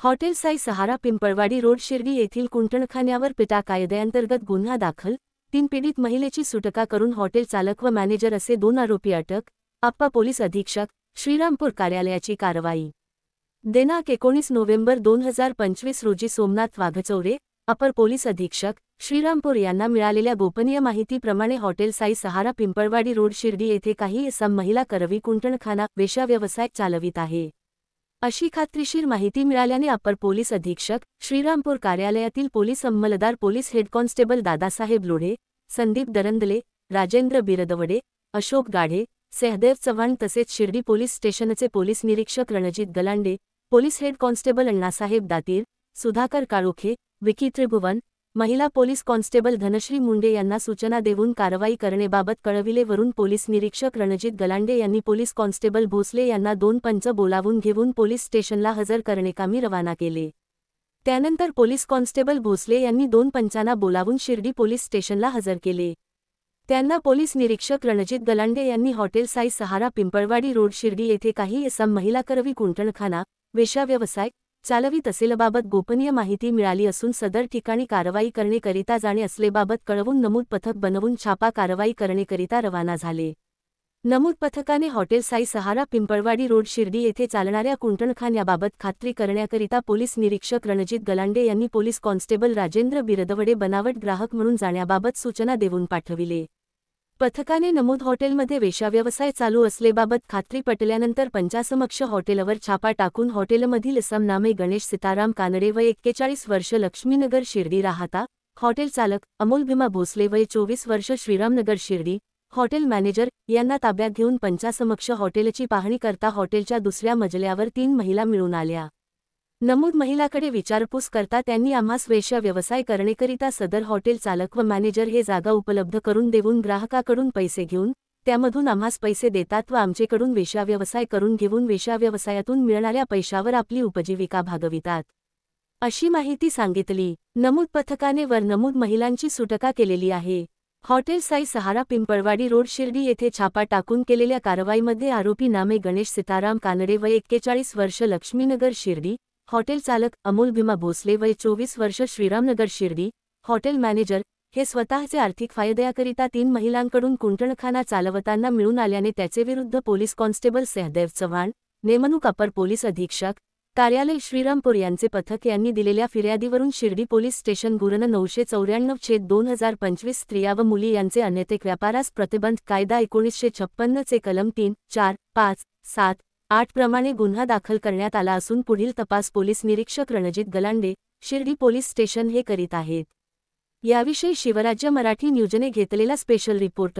Hotel Sai सहारा Pimpalwadi road Shirdi येथील कुंटणखान्यावर पिटा कायद्याअंतर्गत गुन्हा दाखल, 3 पीडित महिलेची सुटका करून हॉटेल चालक व मॅनेजर असे 2 आरोपी अटक, आप्पा पोलीस अधीक्षक, श्रीरामपूर कार्यालयाची कारवाई। दिनांक 19 नोव्हेंबर 2025 रोजी सोमनाथ वाघचौरे, अपर पोलीस अधीक्षक, श्रीरामपूर यांना मिळालेल्या गोपनीय माहितीप्रमाणे हॉटेल साई सहारा पिंपळवाडी रोड शिर्डी येथे काही इसम महिला करवी कुंटणखाना वेश्या व्यवसाय चालवित आहे अशी खात्रीशीर माहिती मिळाल्याने अपर पोलीस अधीक्षक, श्रीरामपूर कार्यालयातील पोलीस अंमलदार police head constable Dadasaheb Lodhe, Sandeep Darandale, Rajendra Birdawade, Ashok Gadhe, Sahdev Chavan तसेच शिर्डी पोलीस स्टेशनचे पोलीस निरीक्षक Ranjit Galande, police head constable Annasaheb Datir, Sudhakar Kalokhe, Vicky Tribhuvan, महिला पोलीस कॉन्स्टेबल धनश्री मुंडे यांना सूचना देऊन कारवाई करण्याबाबत कळविले। वरून पोलीस निरीक्षक रणजित गलांडे यांनी पोलीस कॉन्स्टेबल भोसले यांना 2 पंच बोलावून घेऊन पोलीस स्टेशनला हजर करण्याकामी रवाना केले। त्यानंतर पोलीस कॉन्स्टेबल भोसले यांनी 2 पंचांना बोलावून शिर्डी पोलीस स्टेशनला हजर केले। त्यांना पोलीस निरीक्षक रणजित गलांडे यांनी हॉटेल साई सहारा पिंपळवाडी रोड शिर्डी येथे काही इसम महिला करवी कुंटणखाना वेश्या व्यवसाय चालवित असलेल्याबाबत गोपनीय माहिती मिळाली असून सदर ठिकाणी कारवाई करण्याकरिता जाणे असलेबाबत कळवून नमूद पथक बनवून छापा कारवाई करण्याकरिता रवाना झाले। नमूद पथकाने हॉटेल साई सहारा पिंपळवाडी रोड शिर्डी येथे चालणाऱ्या कुंटणखान्याबाबत खात्री करण्याकरिता पोलीस निरीक्षक रणजित गलांडे यांनी पोलीस कॉन्स्टेबल राजेंद्र बिरदवडे बनावट ग्राहक म्हणून जाण्याबाबत सूचना देऊन पाठविले। पथकाने नमूद हॉटेलमध्ये वेश्या व्यवसाय चालू असलेबाबत खात्री पटल्यानंतर पंचासमक्ष हॉटेलवर छापा टाकून हॉटेलमधील इसम नामे गणेश सीताराम कानडे वय 41 वर्ष लक्ष्मीनगर शिर्डी राहता, हॉटेल चालक अमोल भीमा भोसले वय 24 वर्ष श्रीरामनगर शिर्डी, हॉटेल मॅनेजर यांना ताब्यात घेऊन पंचासमक्ष हॉटेलची पाहणी करता हॉटेलच्या दुसऱ्या मजल्यावर 3 महिला मिळून आल्या। नमूद महिलाकडे विचारपूस करता त्यांनी आम्हास वेश्या व्यवसाय करण्याकरिता सदर हॉटेल चालक व मॅनेजर हे जागा उपलब्ध करून देऊन ग्राहकाकडून पैसे घेऊन त्यामधून आम्हास पैसे देतात व आमचेकडून वेश्या व्यवसाय करून घेऊन वेश्या व्यवसायातून मिळणाऱ्या पैशावर आपली उपजीविका भागवितात अशी माहिती सांगितली। नमूद पथकाने वर नमूद महिलांची सुटका केलेली आहे। हॉटेल साई सहारा पिंपळवाडी रोड शिर्डी येथे छापा टाकून केलेल्या कारवाईमध्ये आरोपी नामे गणेश सीताराम कानडे वय 41 वर्ष लक्ष्मीनगर शिर्डी, हॉटेल चालक अमोल भीमा भोसले वय 24 वर्ष श्रीरामनगर शिर्डी, हॉटेल मॅनेजर हे स्वतःचे आर्थिक फायद्याकरिता 3 महिलांकडून कुंटणखाना चालवताना मिळून आल्याने त्याचे विरुद्ध पोलीस कॉन्स्टेबल सहदेव चव्हाण, नेमणूक अपर पोलीस अधीक्षक, कार्यालय श्रीरामपूर यांचे पथक यांनी दिलेल्या फिर्यादीवरून शिर्डी पोलीस स्टेशन गुन्हा 994/2025 स्त्रिया व मुली यांचे अनैतिक व्यापारास प्रतिबंध कायदा 1956 चे कलम 3, 4, 5, 7, 8 प्रमाणे गुन्हा दाखल करण्यात आला असून पुढील तपास पोलीस निरीक्षक रणजित गलांडे, शिर्डी पोलीस स्टेशन हे करीत आहेत। याविषयी शिवराज्य मराठी न्यूजने घेतलेला स्पेशल रिपोर्ट।